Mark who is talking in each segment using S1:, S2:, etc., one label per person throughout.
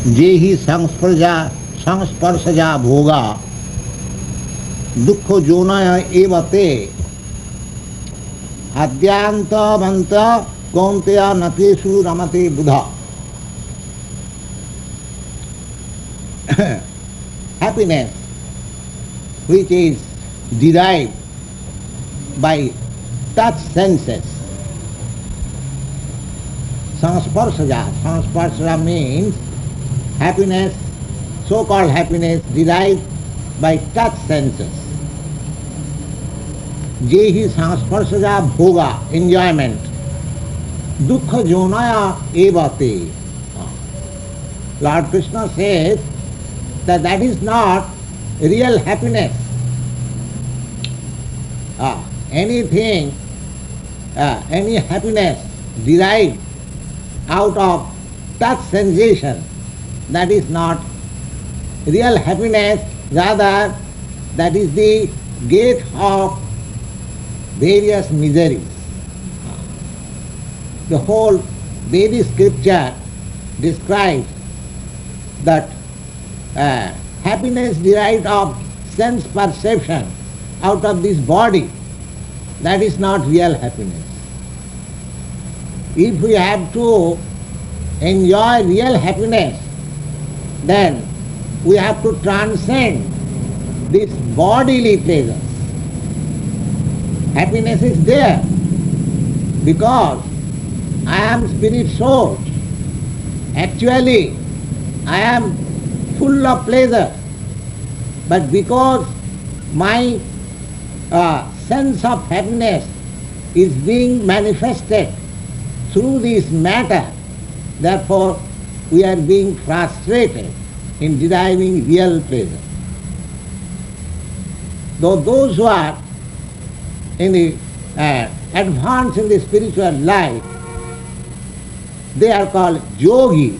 S1: jehi samsparsa-ja bhoga duhkha-yonaya evate ady-antavantah kaunteya tesu ramate budhah. Happiness which is derived by touch senses. Samsparsa-ja. Samsparsa-ja means happiness, so-called happiness derived by touch senses. Jehi samsparsa-ja bhoga, enjoyment. Duhkha-yonaya evate. Lord Krishna says that is not real happiness. Any happiness derived out of touch sensation, that is not real happiness, rather that is the gate of various miseries. The whole Vedic scripture describes that happiness derived of sense perception out of this body, that is not real happiness. If we have to enjoy real happiness, then we have to transcend these bodily pleasures. Happiness is there because I am spirit soul. Actually, I am full of pleasure, but because my sense of happiness is being manifested through this matter, therefore we are being frustrated in deriving real pleasure. Though those who are in the advanced in the spiritual life, they are called yogi,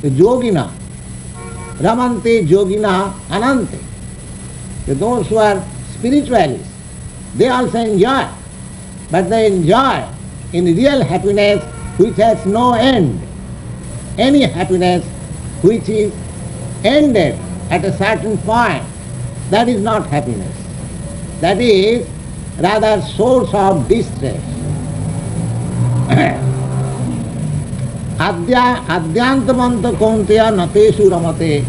S1: the yogina, ramate yogina anante. Those who are spiritualists, they also enjoy, but they enjoy in real happiness which has no end. Any happiness which is ended at a certain point, that is not happiness. That is rather source of distress. ady-antavantah kaunteya tesu ramate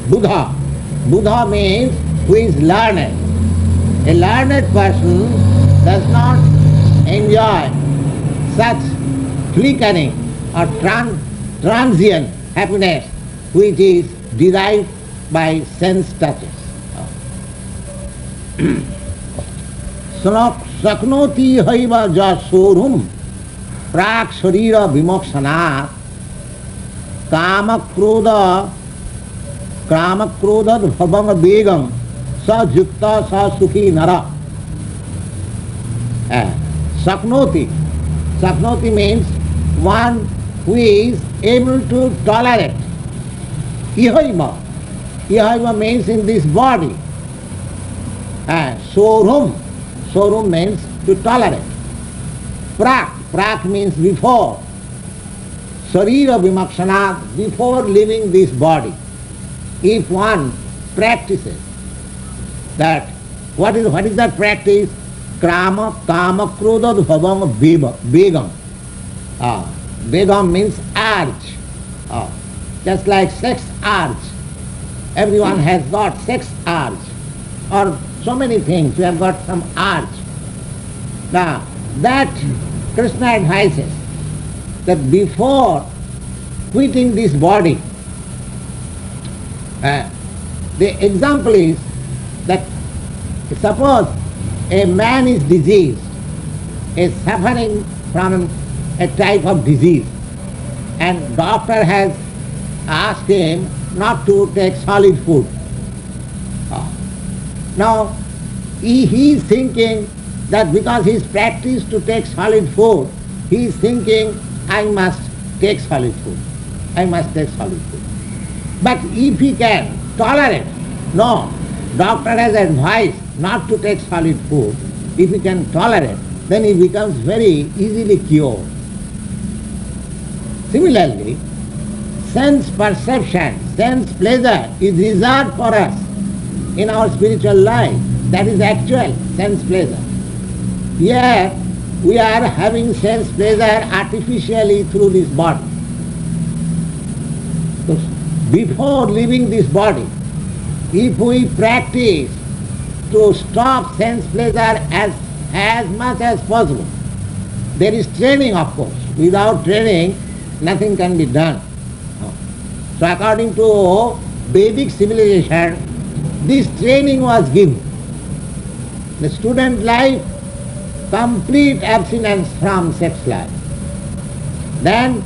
S1: budhah. Budhah means who is learned. A learned person does not enjoy such flickering or transient happiness which is derived by sense touches. saknotihaiva sodhum prak sarira-vimoksanat kama-krodhodbhavam vegam yuktah sukhi narah. Saknoti. Saknoti means one who is able to tolerate. Ihaiva. Ihaiva means in this body. Sodhum. Sodhum means to tolerate. Prak. Prak means before. Sarira-vimoksanat, before leaving this body. If one practices that, what is that practice? Kama-krodhodbhavam vegam. Vegam means urge. Just like sex urge. Everyone has got sex urge. Or so many things, we have got some urge. Now, that Krishna advises that before quitting this body, the example is that suppose a man is diseased, is suffering from a type of disease, and doctor has asked him not to take solid food. Now, he is thinking that because he is practiced to take solid food, he is thinking, I must take solid food. I must take solid food. But if he can tolerate, no, doctor has advised not to take solid food. If he can tolerate, then he becomes very easily cured. Similarly, sense perception, sense pleasure is reserved for us in our spiritual life. That is actual sense pleasure. Here we are having sense pleasure artificially through this body. So before leaving this body, if we practice to stop sense pleasure as much as possible, there is training, of course. Without training, nothing can be done. So according to Vedic civilization, this training was given. The student life, complete abstinence from sex life. Then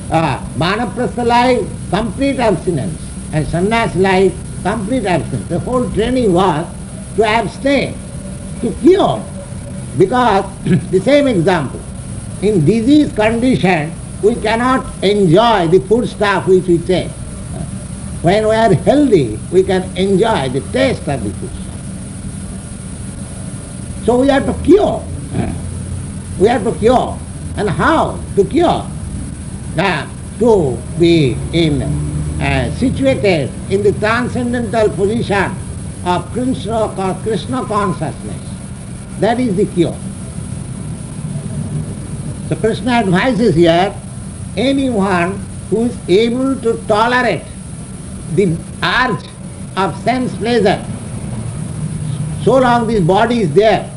S1: Vanaprastha life, complete abstinence. And sannyas life, complete abstinence. The whole training was to abstain, to cure. Because the same example, in disease condition, we cannot enjoy the food stuff which we take. When we are healthy, we can enjoy the taste of the food stuff. So we have to cure. We have to cure. And how to cure? To be situated in the transcendental position of Krishna consciousness. That is the cure. So Krishna advises here, anyone who is able to tolerate the urge of sense pleasure, so long this body is there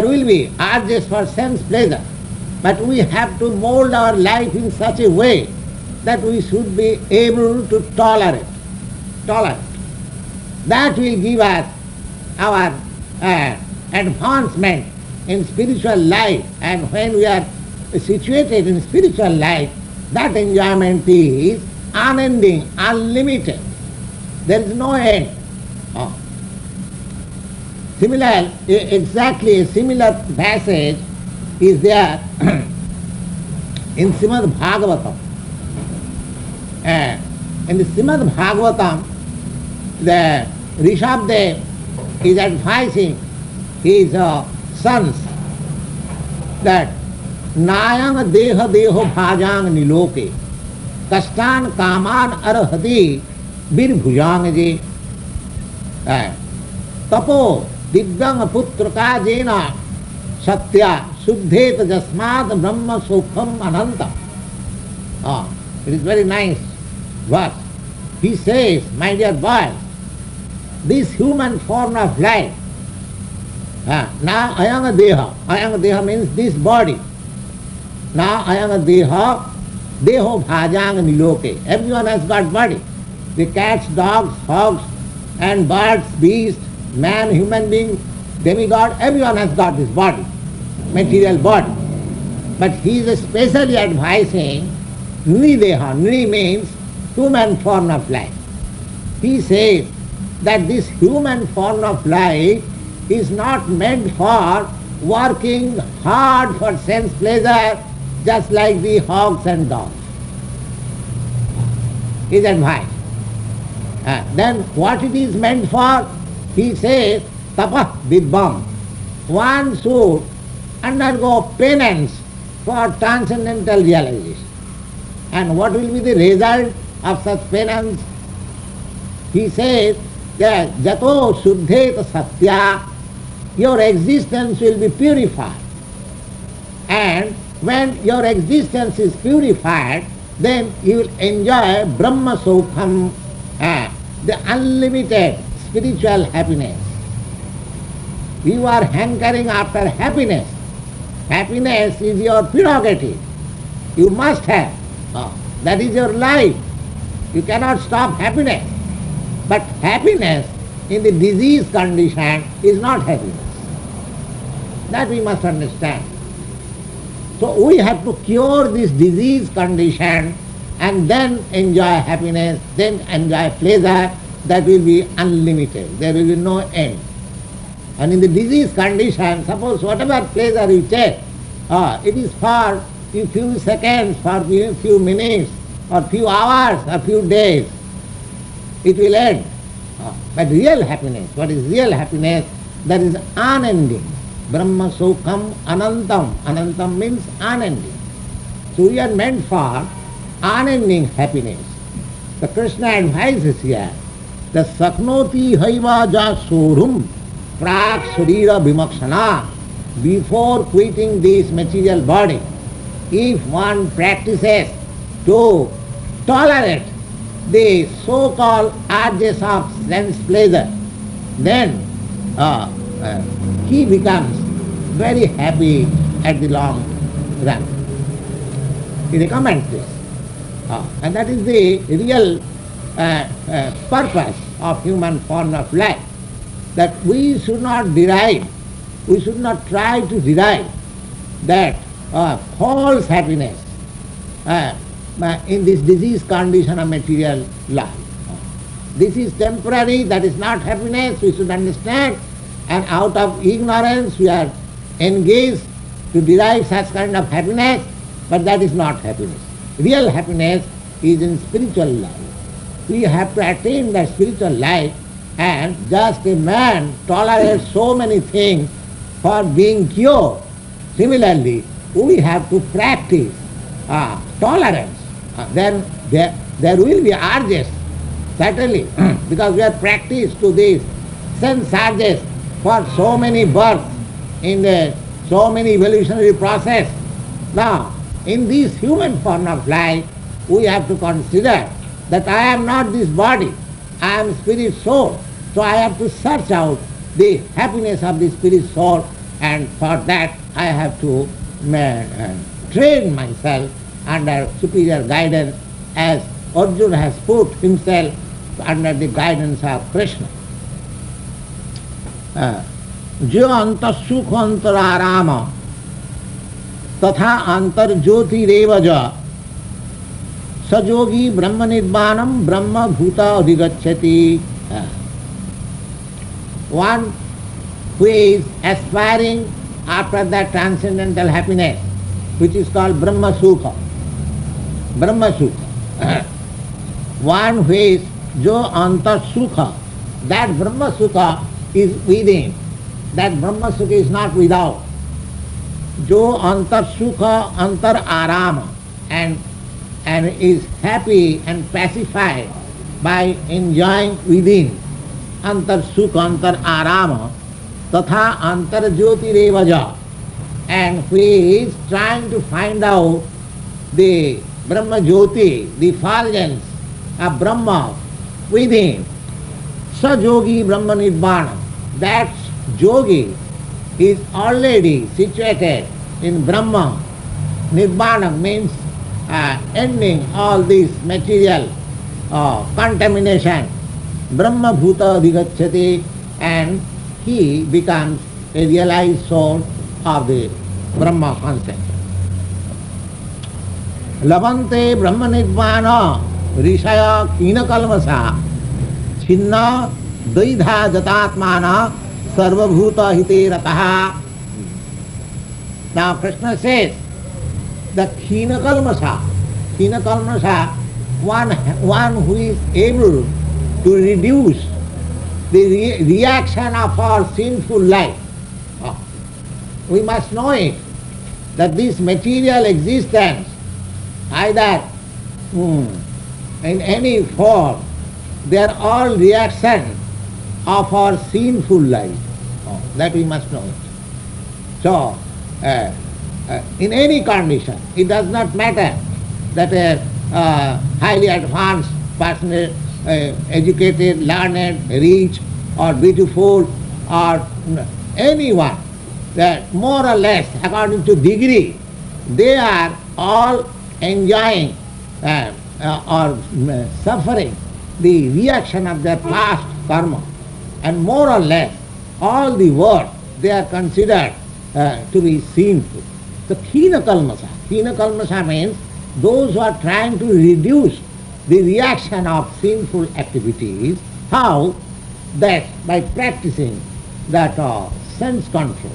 S1: will be urges for sense pleasure. But we have to mold our life in such a way that we should be able to tolerate. That will give us our advancement in spiritual life, and when we are situated in spiritual life, that enjoyment is unending, unlimited. There is no end. Exactly a similar passage is there in Srimad Bhagavatam. In the Srimad Bhagavatam, the Rishabdev is advising his sons that nayang deha deho bhajang niloke kastan kaman arhati birbhujang je tapo divyang putraka jena satya suddhet jasmad brahma sukham ananta. It is very nice verse. He says, my dear boy, this human form of life, now ayanga deha means this body. Now ayanga deha, deho bhajang niloke. Everyone has got body. The cats, dogs, hogs, and birds, beasts, man, human being, demigod, everyone has got this body, material body. But he is especially advising Nrideha. Nri means human form of life. He says that this human form of life is not meant for working hard for sense pleasure, just like the hogs and dogs. His advice. Then what it is meant for? He says, tapah vidvam. One should undergo penance for transcendental realization. And what will be the result of such penance? He says that jato suddhet satya, your existence will be purified. And when your existence is purified, then you will enjoy Brahma Sukham, the unlimited spiritual happiness. You are hankering after happiness. Happiness is your prerogative. You must have. That is your life. You cannot stop happiness. But happiness in the disease condition is not happiness. That we must understand. So we have to cure this disease condition and then enjoy happiness, then enjoy pleasure. That will be unlimited. There will be no end. And in the disease condition, suppose whatever pleasure you take, it is for a few seconds, for a few minutes, or few hours, or few days. It will end. But real happiness, what is real happiness? That is unending. Brahma Sukham Anantam. Anantam means unending. So we are meant for unending happiness. The Krishna advises here, the saknotihaiva sodhum prak sarira-vimoksanat. Before quitting this material body, if one practices to tolerate the so-called urges of sense pleasure, then he becomes very happy at the long run. He recommends this. And that is the real purpose of human form of life, that we should not derive, we should not try to derive that false happiness in this disease condition of material life. This is temporary, that is not happiness, we should understand, and out of ignorance we are engaged to derive such kind of happiness, but that is not happiness. Real happiness is in spiritual life. We have to attain that spiritual life, and just a man tolerates so many things for being cured. Similarly, we have to practice tolerance. Then there will be urges, certainly, because we have practiced to these sense urges for so many births in so many evolutionary process. Now, in this human form of life, we have to consider that I am not this body, I am spirit soul. So I have to search out the happiness of the spirit soul, and for that I have to train myself under superior guidance, as Arjuna has put himself under the guidance of Krishna. Jo anta sukh antararama tatha antar jyoti revaja sajogi brahma nirvanam brahma bhuta adhigacchati. One who is aspiring after that transcendental happiness, which is called Brahma Sukha. Brahma Sukha. One who is Jo Antar Sukha, that Brahma Sukha is within. That Brahma Sukha is not without. Jo Antar Sukha Antar Arama, and is happy and pacified by enjoying within. Antar Sukha Antar Arama Tatha Antar Jyoti Revaja, and who is trying to find out the Brahma Jyoti, the effulgence of Brahma within. Sa Yogi Brahma Nirvana, that yogi is already situated in Brahma. Nirvana means ending all this material contamination. Brahma Bhuta Adhigacchati, and he becomes a realized soul of the Brahma concept. Labante Brahma Nirvana Rishaya Kina Kalmasa Chinna Daidha Jatatmana Sarvabhuta Hite Rataha. Now Krishna says the Kina Kalmasa, one who is able to reduce the reaction of our sinful life. We must know it, that this material existence, either in any form, they are all reaction of our sinful life. That we must know it. So, in any condition, it does not matter that a highly advanced person, educated, learned, rich, or beautiful, or anyone, that more or less, according to degree, they are all enjoying or suffering the reaction of their past karma. And more or less, all the world, they are considered to be sinful. The Khina Kalmasa means those who are trying to reduce the reaction of sinful activities. How? That by practicing that sense control.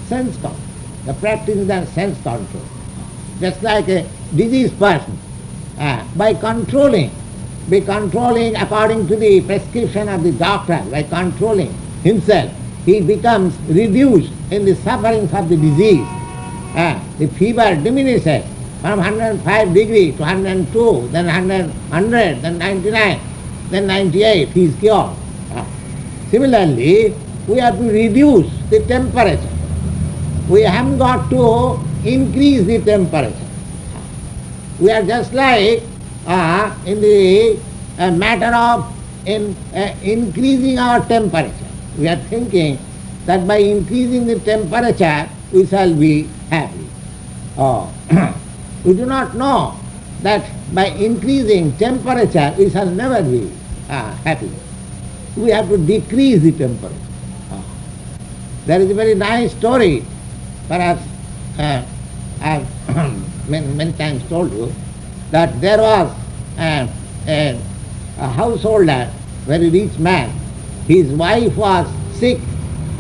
S1: The practicing that sense control. Just like a diseased person, by controlling according to the prescription of the doctor, by controlling himself, he becomes reduced in the sufferings of the disease. The fever diminishes, from 105 degree to 102, then 100, then 99, then 98, he is cured. Similarly, we have to reduce the temperature. We haven't got to increase the temperature. We are just like in the matter of increasing our temperature. We are thinking that by increasing the temperature, we shall be happy. We do not know that by increasing temperature, we shall never be happy. We have to decrease the temperature. There is a very nice story, perhaps I have many times told you, that there was a householder, very rich man. His wife was sick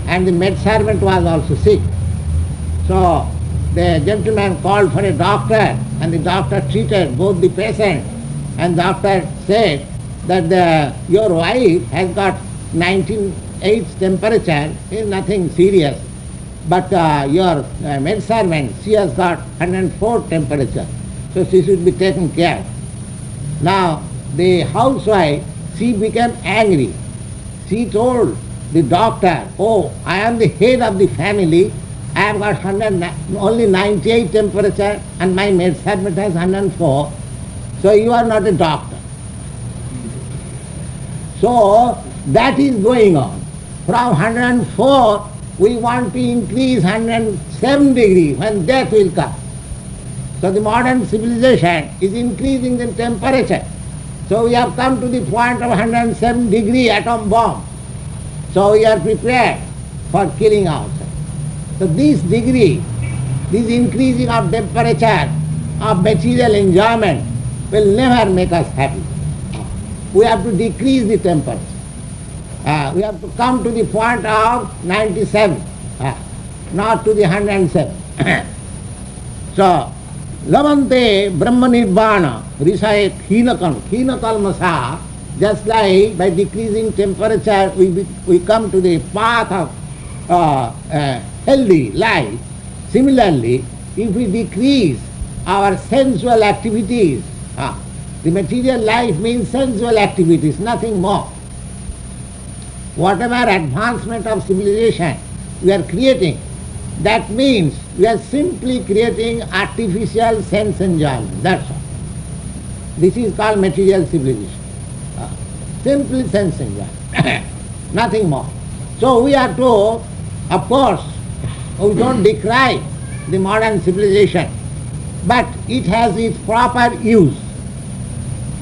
S1: and the maidservant was also sick. So the gentleman called for a doctor and the doctor treated both the patient, and the doctor said that your wife has got 98 temperature, is nothing serious, but your maidservant, she has got 104 temperature, so she should be taken care. Now the housewife, she became angry. She told the doctor, oh, I am the head of the family, I have got only 98 temperature and my maidservant has 104, so you are not a doctor. So that is going on. From 104, we want to increase 107 degree when death will come. So the modern civilization is increasing the temperature. So we have come to the point of 107 degree atom bomb. So we are prepared for killing ourselves. So this degree, this increasing of temperature of material enjoyment will never make us happy. We have to decrease the temperature. We have to come to the point of 97, not to the 107. So, lavante brahma nirvana risayet hina kalmasa, just like by decreasing temperature we come to the path of healthy life. Similarly, if we decrease our sensual activities, the material life means sensual activities, nothing more. Whatever advancement of civilization we are creating, that means we are simply creating artificial sense enjoyment, that's all. This is called material civilization. Simply sense enjoyment, nothing more. So we are to, of course, we don't decry the modern civilization, but it has its proper use.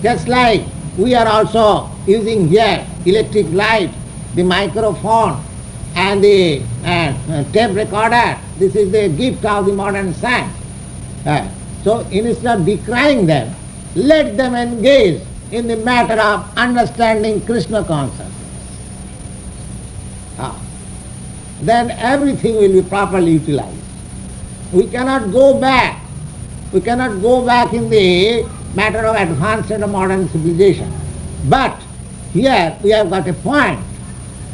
S1: Just like we are also using here electric light, the microphone and the tape recorder. This is the gift of the modern science. So instead of decrying them, let them engage in the matter of understanding Krishna consciousness. Then everything will be properly utilized. We cannot go back. We cannot go back in the matter of advancement of modern civilization. But here we have got a point.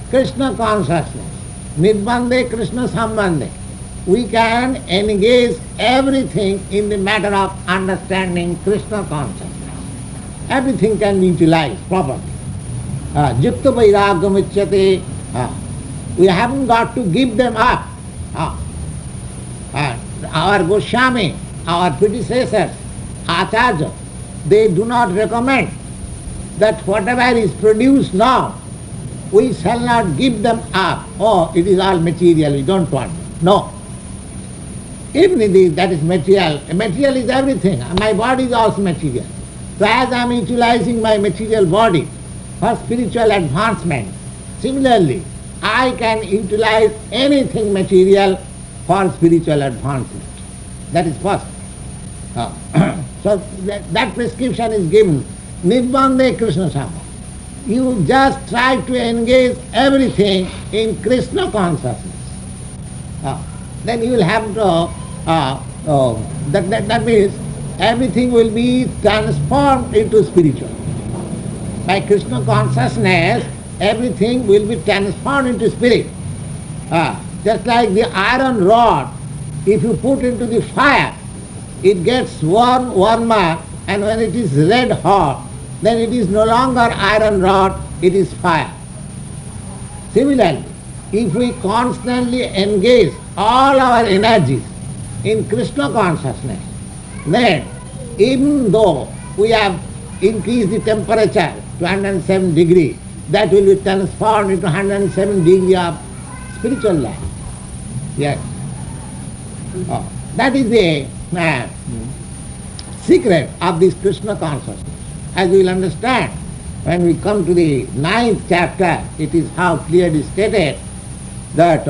S1: Krishna consciousness, nirbandhe Krishna sambandhe. We can engage everything in the matter of understanding Krishna consciousness. Everything can be utilized properly. Yukta vairagam uchyate. We haven't got to give them up. Our Goswami, our predecessors, Acharya, they do not recommend that whatever is produced now, we shall not give them up. Oh, it is all material, we don't want it. No. Even that is material. Material is everything. My body is also material. So as I am utilizing my material body for spiritual advancement, similarly, I can utilize anything material for spiritual advancement. That is possible. So that prescription is given. Nirbandhe Krishna Sambandhe. You just try to engage everything in Krishna consciousness. Then you will have to, that means everything will be transformed into spiritual. By Krishna consciousness, everything will be transformed into spirit. Just like the iron rod, if you put into the fire, it gets warmer, and when it is red hot, then it is no longer iron rod, it is fire. Similarly, if we constantly engage all our energies in Krishna consciousness, then even though we have increased the temperature to 107 degrees, that will be transformed into 107 degrees of spiritual life. Yes. That is the secret of this Krishna consciousness. As we will understand, when we come to the 9th chapter, it is how clearly stated that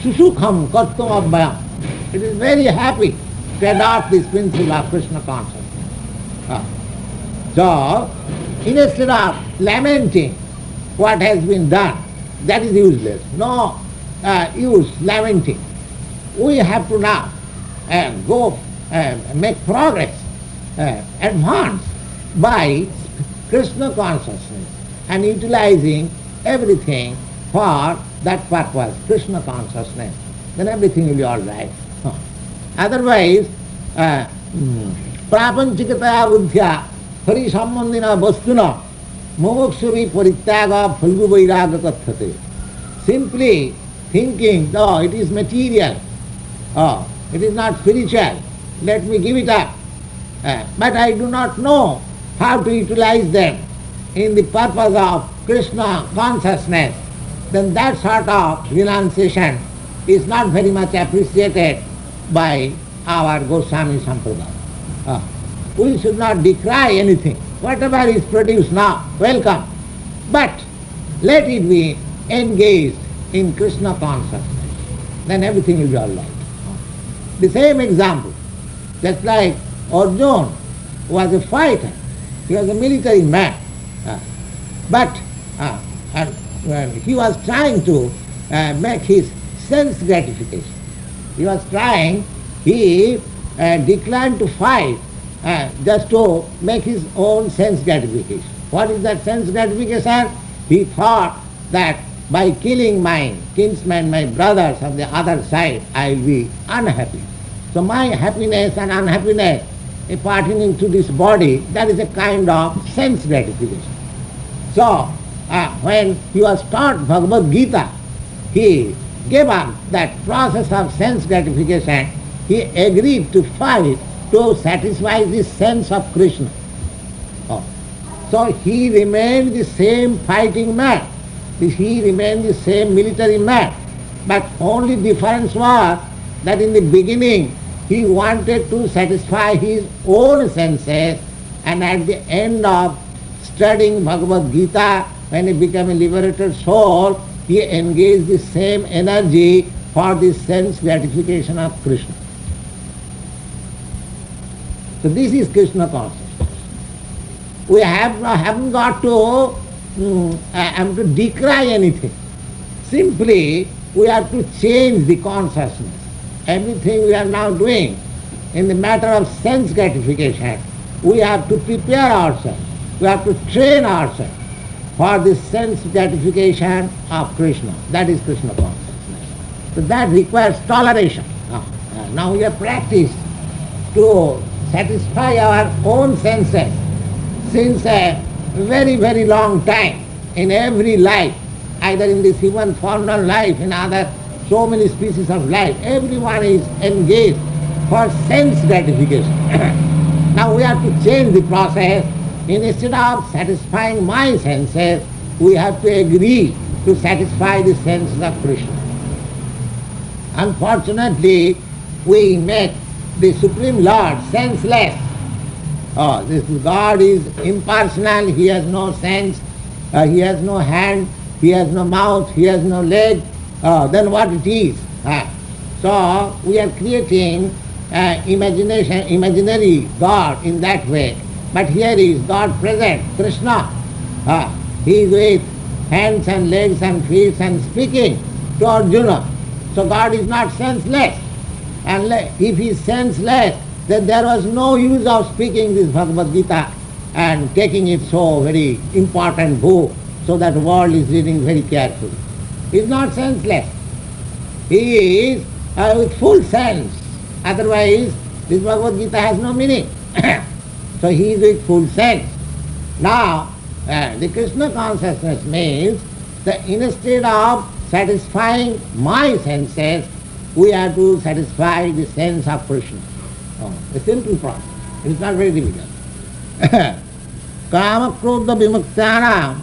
S1: sukham udbhavam. It is very happy to adopt this principle of Krishna consciousness. So, instead of lamenting what has been done, that is useless. No use lamenting. We have to now go make progress, advance by Krishna consciousness and utilizing everything for that purpose, Krishna consciousness. Then everything will be all right. Otherwise, prapanchikataya buddhya parisambandhina vastuna mumuksuvi parityaga phalgu vairaga kathate. Simply thinking, oh, it is material, oh, it is not spiritual, let me give it up. But I do not know how to utilize them in the purpose of Krishna consciousness, then that sort of renunciation is not very much appreciated by our Goswami Sampradaya. We should not decry anything. Whatever is produced now, welcome. But let it be engaged in Krishna consciousness. Then everything will be all right. The same example, just like Arjuna was a fighter, he was a military man. But he was trying to make his sense gratification. He declined to fight just to make his own sense gratification. What is that sense gratification? He thought that by killing my kinsmen, my brothers of the other side, I will be unhappy. So my happiness and unhappiness pertaining to this body, that is a kind of sense gratification. So when he was taught Bhagavad Gita, he gave up that process of sense gratification. He agreed to fight to satisfy the sense of Krishna. So he remained the same fighting man. He remained the same military man. But only difference was that in the beginning he wanted to satisfy his own senses, and at the end of studying Bhagavad Gita, when he became a liberated soul, he engaged the same energy for the sense gratification of Krishna. So this is Krishna consciousness. We haven't got to decry anything. Simply, we have to change the consciousness. Everything we are now doing in the matter of sense gratification, we have to prepare ourselves. We have to train ourselves for the sense gratification of Krishna. That is Krishna consciousness. So that requires toleration. Now we have practiced to satisfy our own senses since a very, very long time in every life, either in this human formal life, in other so many species of life. Everyone is engaged for sense gratification. Now we have to change the process. Instead of satisfying my senses, we have to agree to satisfy the senses of Krishna. Unfortunately, we make the Supreme Lord senseless. This God is impersonal, he has no sense, he has no hand, he has no mouth, he has no leg, then what it is? So we are creating imaginary God in that way. But here is God present, Krishna. He is with hands and legs and feet and speaking to Arjuna. So God is not senseless. And if he is senseless, then there was no use of speaking this Bhagavad Gita and taking it so very important book so that the world is reading very carefully. He is not senseless. He is with full sense. Otherwise, this Bhagavad Gita has no meaning. So he is with full sense. Now, the Krishna consciousness means that instead of satisfying my senses, we have to satisfy the sense of Krishna. A simple process. It is not very difficult. kama-krodhodbhavam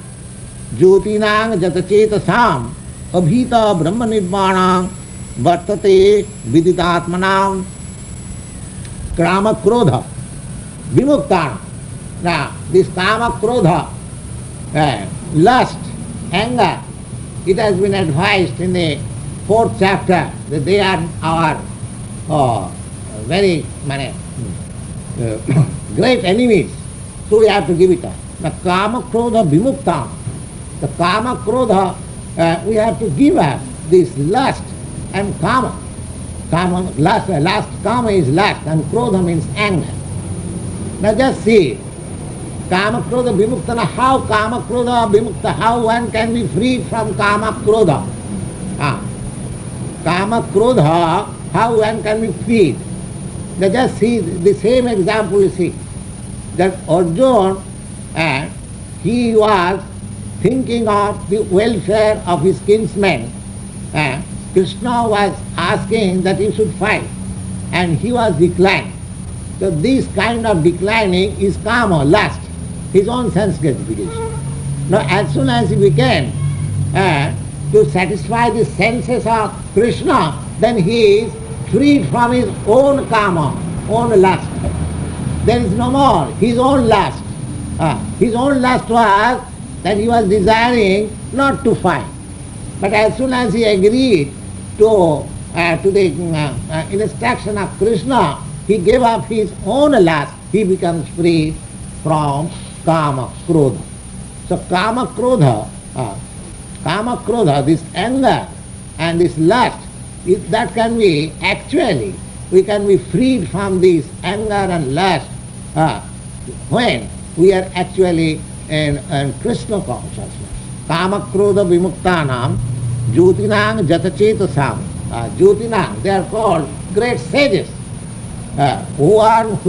S1: jyotinang jatachetasam abhita brahma nirvanam vartate viditatmanam kama-krodha vimoksanat. Now, this kama-krodha, lust, anger, it has been advised in the 4th chapter that they are our very great enemies. So we have to give it up. The kama-krodha-vimoksanat. The kama-krodha, we have to give up this lust and kama. Lust, kama is lust, and krodha means anger. Now just see, kama-krodha-vimoksanat, how kama-krodha-vimokta, how one can be freed from kama-krodha. Kama-krodha, how one can be freed. Now just see the same example you see. That Arjuna, he was thinking of the welfare of his kinsmen. Krishna was asking that he should fight, and he was declining. So this kind of declining is kama, lust, his own sense gratification. Now as soon as he began to satisfy the senses of Krishna, then he is freed from his own kama, own lust. There is no more his own lust. His own lust was that he was desiring not to fight. But as soon as he agreed to the instruction of Krishna, he gave up his own lust, he becomes free from kama-krodha. So kama-krodha, this anger and this lust, that can be actually, we can be freed from this anger and lust when we are actually in Krishna consciousness. Kama-krodha-vimoksanam jyotinang jatachetasam. Jyotinang, they are called great sages, who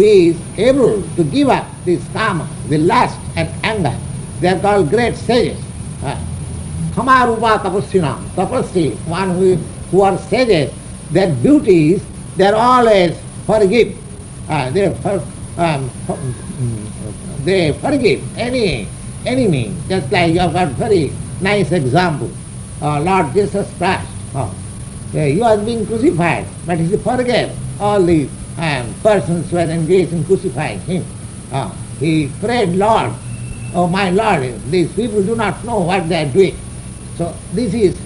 S1: is able to give up this kama, the lust and anger. They are called great sages. Tapasya, one who are sages, their duties, they are always forgive. They forgive any enemy. Just like you have got very nice example. Lord Jesus Christ, he was being crucified, but he forgave all these persons who were engaged in crucifying him. He prayed, Lord, oh my Lord, these people do not know what they are doing. So this is,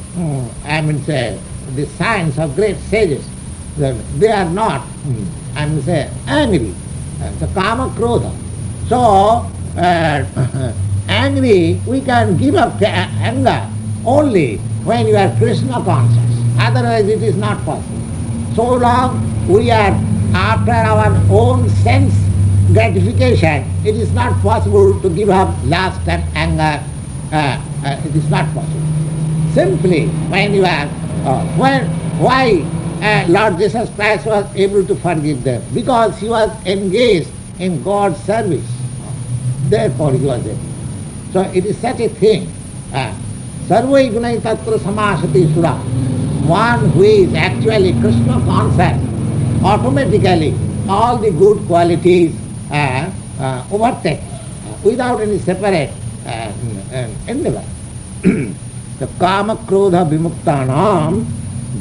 S1: the signs of great sages. They are not, angry. The kama-krodha. So, angry, we can give up anger only when you are Krishna conscious. Otherwise it is not possible. So long we are after our own sense gratification, it is not possible to give up lust and anger. It is not possible. Simply when you are, why Lord Jesus Christ was able to forgive them? Because he was engaged in God's service. Therefore he was able. So it is such a thing. Sarvai gunai tatra samasati sura. One who is actually Krishna conscious, automatically all the good qualities overtake without any separate endeavor. The kama-krodha-vimoksanam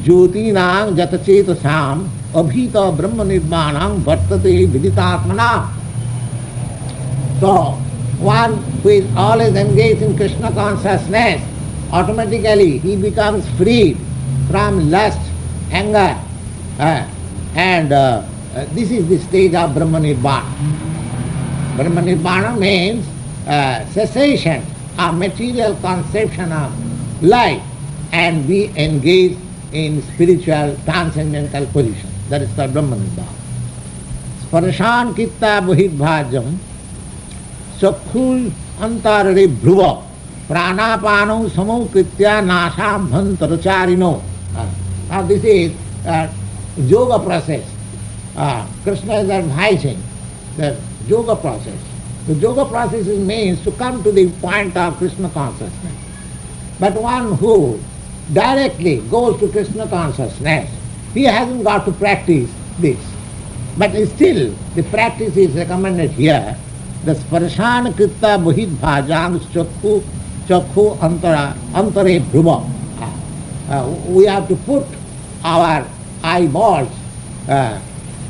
S1: jyotinang jatachetasam abhita brahma nirvanam vartate viditatmanam. So, one who is always engaged in Krishna consciousness, automatically he becomes freed from lust, anger, and this is the stage of Brahma Nirvana. Brahma Nirvana means cessation of material conception of life, and we engage in spiritual transcendental position. That is called Brahma Nirvana. Sparsan kitta buhidbhajam sakhu antarare bhruva pranapano samokritya nasam bhantaracharino. Now this is yoga process. Krishna is advising the yoga process. The yoga process means to come to the point of Krishna consciousness. But one who directly goes to Krishna consciousness, he hasn't got to practice this. But still, the practice is recommended here. The sparshan kritta budhah chakhu antare bhruva. We have to put our eyeballs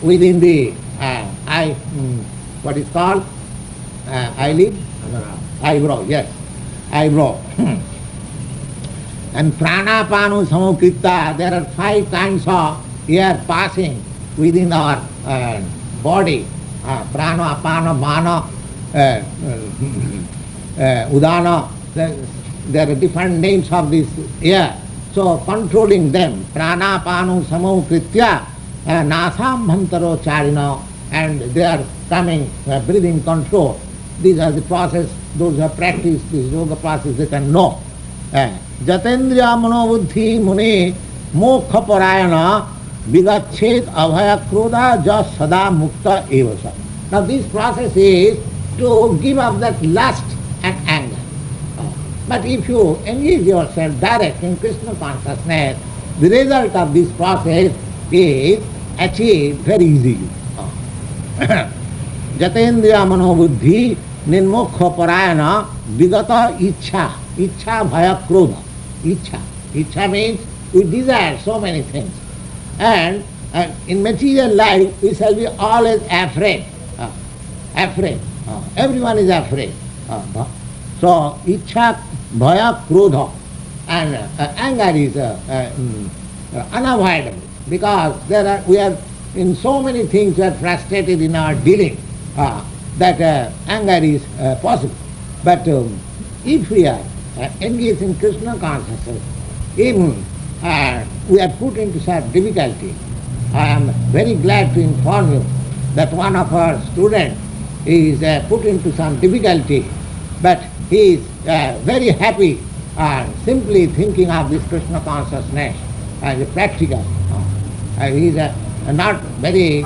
S1: within the eye, what is called? Eyelid? Eyebrow, yes. Eyebrow. And pranapanu samokritta, there are 5 kinds of air passing within our body. Prana, apana, mana, udana. There are different names of this air. So controlling them, pranapanu samokritya, nasam bhantaro charino, and they are coming, breathing control. These are the process, those who have practiced this yoga process, they can know. Jatendriya manobuddhi muni mokha parayana vigachet abhaya krodha ja sada mukta evasa. Now this process is to give up that lust and anger. But if you engage yourself direct in Krishna consciousness, the result of this process is achieved very easily. Jatendriya manobuddhi nirmokha parayana vigata ichha. Ichha bhaya krodha. Ichha means we desire so many things. And in material life we shall be always afraid. Everyone is afraid. So ichha bhaya krodha. And anger is unavoidable, because we are in so many things we are frustrated in our dealing that anger is possible. But if we are engaged in Krishna consciousness, even we are put into such difficulty. I am very glad to inform you that one of our students is put into some difficulty, but he is very happy simply thinking of this Krishna consciousness as a practical. He is not very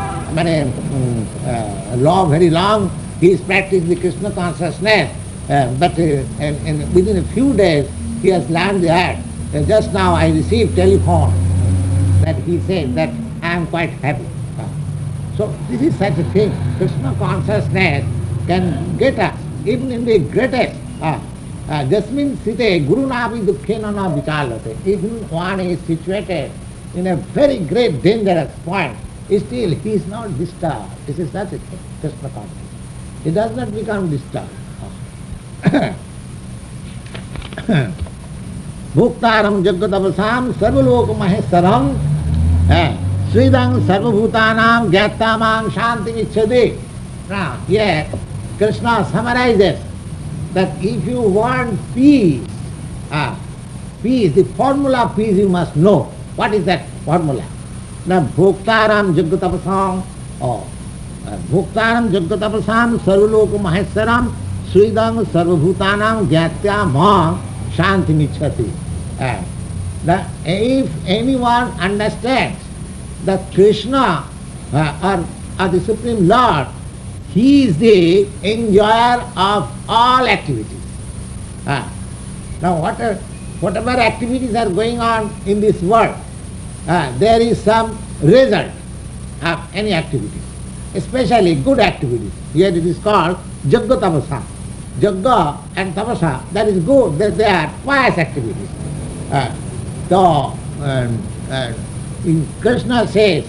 S1: long, he is practicing the Krishna consciousness, but within a few days he has learned the art. Just now I received telephone that he said that I am quite happy. So this is such a thing. Krishna consciousness can get us even in the greatest. Jasmin site guru napi duhkha-yonaya vichalate. Even one is situated in a very great dangerous point, still he is not disturbed. This is such a thing, Krishna consciousness. He does not become disturbed. Bhuktaram jagatavasam sarvalok maheswaram sridang sarvabhutanam gyattamam shanti ichchade. Now here Krishna summarizes that if you want peace, the formula of peace you must know. What is that formula? Now bhuktaram jagatavasam bhuktaram jagatavasam sarvalok maheswaram sridang sarvabhutanam gyattamam shanti ichchati. If anyone understands that Krishna or the Supreme Lord, he is the enjoyer of all activities. Now whatever activities are going on in this world, there is some result of any activity, especially good activities. Here it is called jagga-tapasa. Jagga and tapasa, that is good, they are pious activities. Krishna says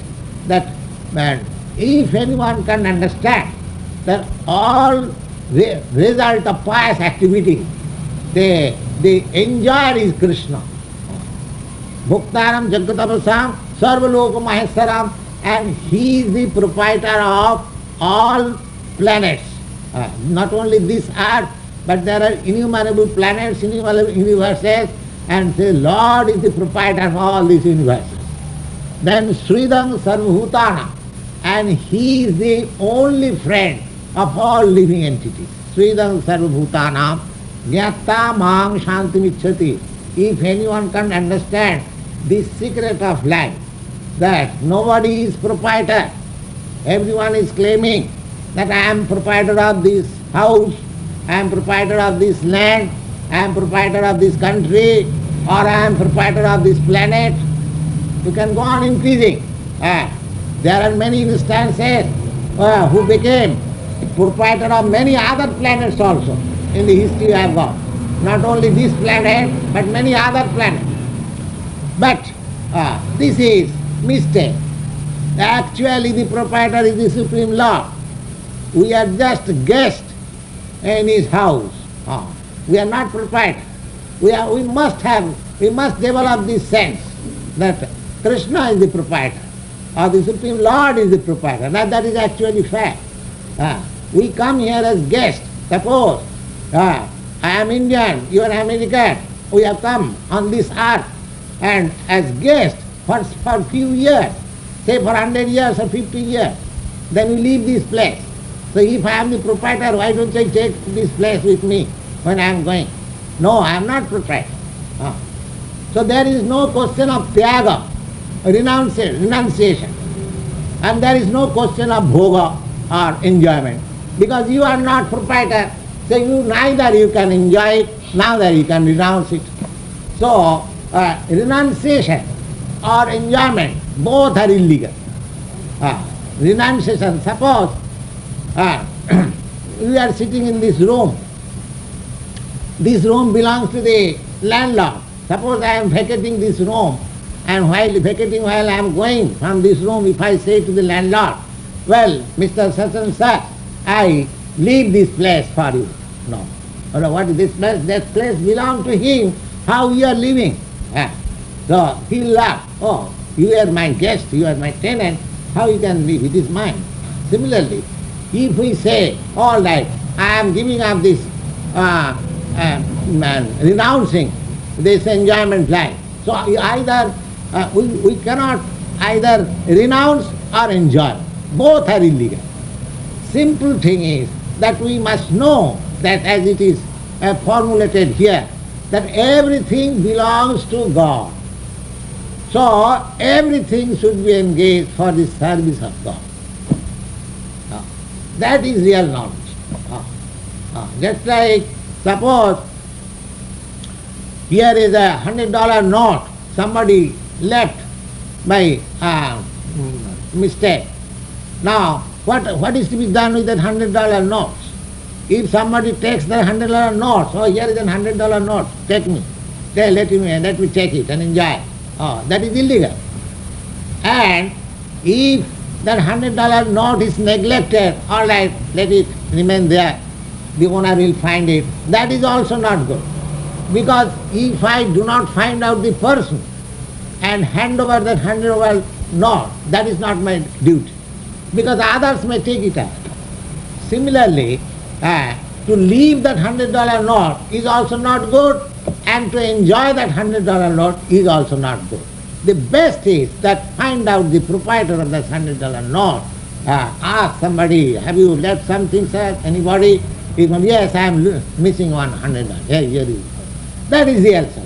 S1: that if anyone can understand that all result of pious activity, the enjoyer is Krishna. Bhuktaram jagatapasam sarvaloka maheswaram, and he is the proprietor of all planets. Not only this earth, but there are innumerable planets, innumerable universes, and the Lord is the proprietor of all these universes. Then Sridang Sarvabhutana, and he is the only friend of all living entities. Sridang Sarvabhutana Jnata Mang Shanti Michchati. If anyone can understand this secret of life, that nobody is proprietor. Everyone is claiming that I am proprietor of this house, I am proprietor of this land, I am proprietor of this country, or I am proprietor of this planet. You can go on increasing. There are many instances who became proprietor of many other planets also. In the history I have got. Not only this planet, but many other planets. But this is mistake. Actually the proprietor is the Supreme Lord. We are just guests in his house. We are not proprietor. We must develop this sense that Krishna is the proprietor, or the Supreme Lord is the proprietor. Now that is actually fact. We come here as guests. Suppose I am Indian, you are American. We have come on this earth and as guests for few years, say for 100 years or 50 years. Then we leave this place. So if I am the proprietor, why don't I take this place with me when I am going? No, I am not proprietor. So there is no question of tyaga, renunciation. And there is no question of bhoga or enjoyment. Because you are not proprietor, so you neither you can enjoy it, neither you can renounce it. So renunciation or enjoyment, both are illegal. Renunciation, suppose we are sitting in this room. This room belongs to the landlord. Suppose I am vacating this room, and while I am going from this room, if I say to the landlord, well, Mr. Such and such, I leave this place for you. No. What is this place? That place belongs to him. How you are living? So he will laugh. Oh, you are my guest, you are my tenant. How you can live? It is mine. Similarly, if we say, all right, I am giving up this, renouncing this enjoyment life. So either we cannot either renounce or enjoy. Both are illegal. Simple thing is that we must know that as it is formulated here, that everything belongs to God. So everything should be engaged for the service of God. That is real knowledge. Just like, suppose here is a $100 note, somebody left by mistake. Now, what is to be done with that $100 note? If somebody takes the $100 note, oh, here is a $100 note, take me. Let me take it and enjoy. Oh, that is illegal. And if that $100 note is neglected, all right, let it remain there. The owner will find it. That is also not good. Because if I do not find out the person and hand over that $100 note, that is not my duty. Because others may take it out. Similarly, to leave that $100 note is also not good, and to enjoy that $100 note is also not good. The best is that find out the proprietor of that $100 note. Ask somebody, have you left something, sir? Anybody? He says, yes, I am missing $100. Here it is. That is the answer.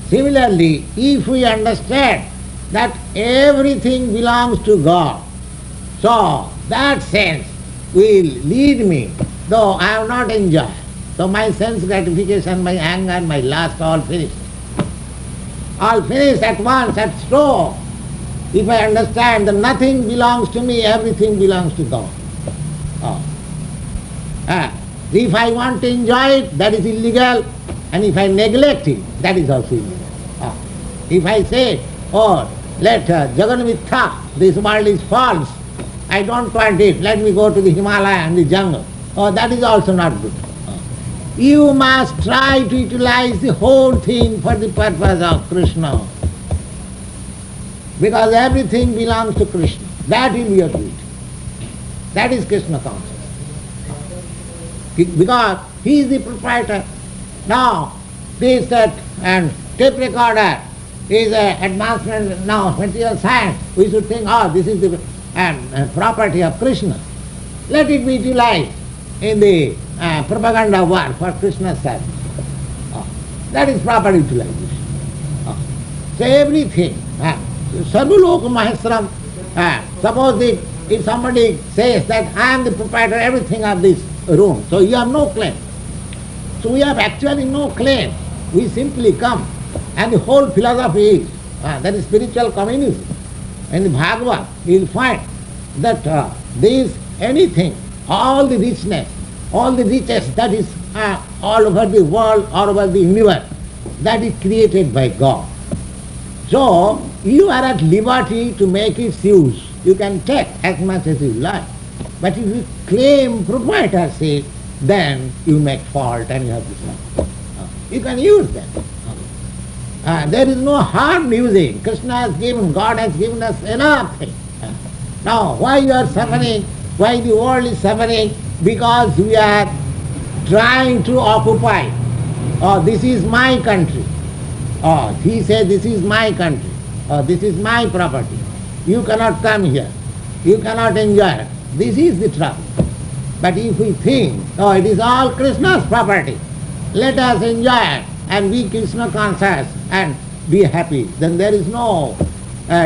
S1: Similarly, if we understand that everything belongs to God, so that sense will lead me, though I have not enjoyed. So my sense gratification, my anger, my lust, all finished. All finished at once, at stroke. If I understand that nothing belongs to me, everything belongs to God. If I want to enjoy it, that is illegal. And if I neglect it, that is also illegal. If I say, oh, let Jagannamitha, this world is false, I don't want it, let me go to the Himalaya and the jungle. Oh, that is also not good. You must try to utilize the whole thing for the purpose of Krishna. Because everything belongs to Krishna. That will be your duty. That is Krishna consciousness. Because he is the proprietor. Now, this and tape recorder is an advancement now, material science. We should think, oh, this is the property of Krishna. Let it be utilized in the propaganda work for Krishna's service. That is proper utilization. So everything, Sarvaloka Maheswaram. Suppose if somebody says that I am the proprietor of everything of this room, so you have no claim. So we have actually no claim. We simply come. And the whole philosophy is, that is spiritual communism. In the Bhagavad, you will find that there is anything, all the richness, all the riches that is all over the world, all over the universe, that is created by God. So, you are at liberty to make its use. You can take as much as you like. But if you claim proprietorship, then you make fault and you have to suffer. You can use them. There is no harm using. Krishna has given, God has given us enough things. Now, why you are suffering? Why the world is suffering? Because we are trying to occupy. Oh, this is my country. Oh, he says this is my country. Oh, this is my property. You cannot come here. You cannot enjoy it. This is the trouble. But if we think, oh, it is all Krishna's property, let us enjoy it and be Krishna conscious and be happy, then there is no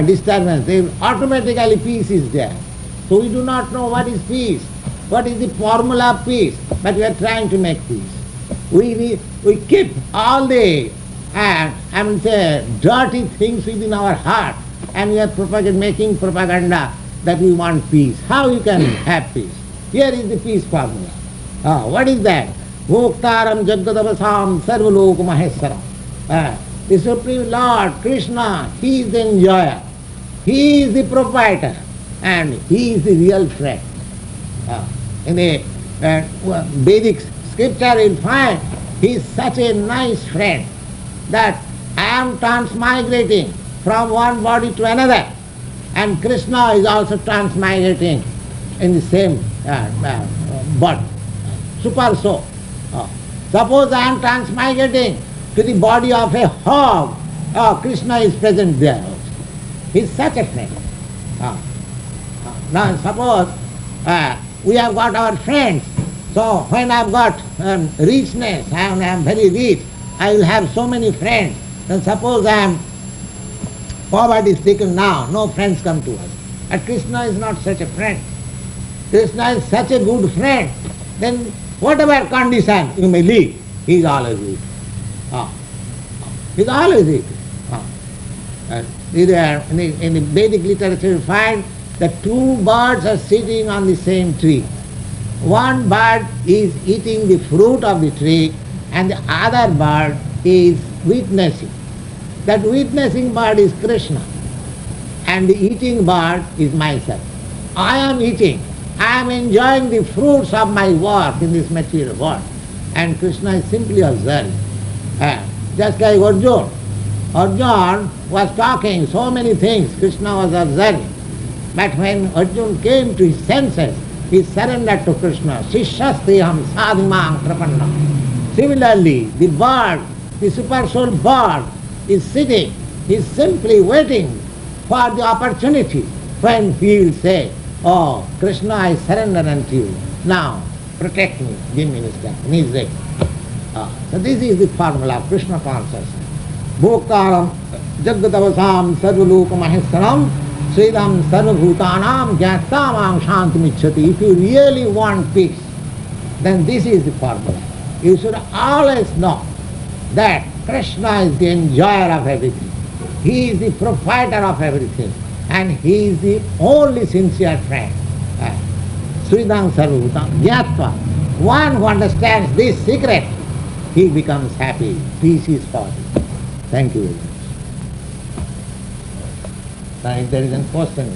S1: disturbance. Then automatically peace is there. So we do not know what is peace, what is the formula of peace, but we are trying to make peace. We keep all the dirty things within our heart, and we are making propaganda that we want peace. How you can have peace? Here is the peace formula. What is that? Bhoktaram jagadavasam sarvaloka maheswaram. The Supreme Lord, Krishna, He is the enjoyer. He is the proprietor. And He is the real friend. In the Vedic scripture you will find He is such a nice friend that I am transmigrating from one body to another. And Krishna is also transmigrating in the same body. Super so. Suppose I am transmigrating to the body of a hog, Krishna is present there also. He is such a friend. Now suppose we have got our friends, so when I have got richness, I am very rich, I will have so many friends. Then suppose I am poverty stricken now, no friends come to us. But Krishna is not such a friend. Krishna is such a good friend. Then whatever condition you may live, He is always with you. He is always with you. In the Vedic literature you find that two birds are sitting on the same tree. One bird is eating the fruit of the tree and the other bird is witnessing. That witnessing bird is Krishna and the eating bird is myself. I am eating. I am enjoying the fruits of my work in this material world. And Krishna is simply observing. Just like Arjuna. Arjuna was talking so many things, Krishna was observing. But when Arjuna came to his senses, he surrendered to Krishna. Shishastiham sadhimang prapanna. Similarly, the bird, the super soul bird, is sitting, he is simply waiting for the opportunity when he will say, oh, Krishna, I surrender unto you. Now, protect me, give me wisdom. And he is ready. So this is the formula of Krishna consciousness. Bhoktaram jagadavasam sarvaloka maheswaram sridam sarvabhutanam jnatamam shantamicchati. If you really want peace, then this is the formula. You should always know that Krishna is the enjoyer of everything. He is the proprietor of everything. And He is the only sincere friend. Sridam sarvabhutam jnatva. One who understands this secret, he becomes happy. Peace is for him. Thank you very much. Now, if there is a question,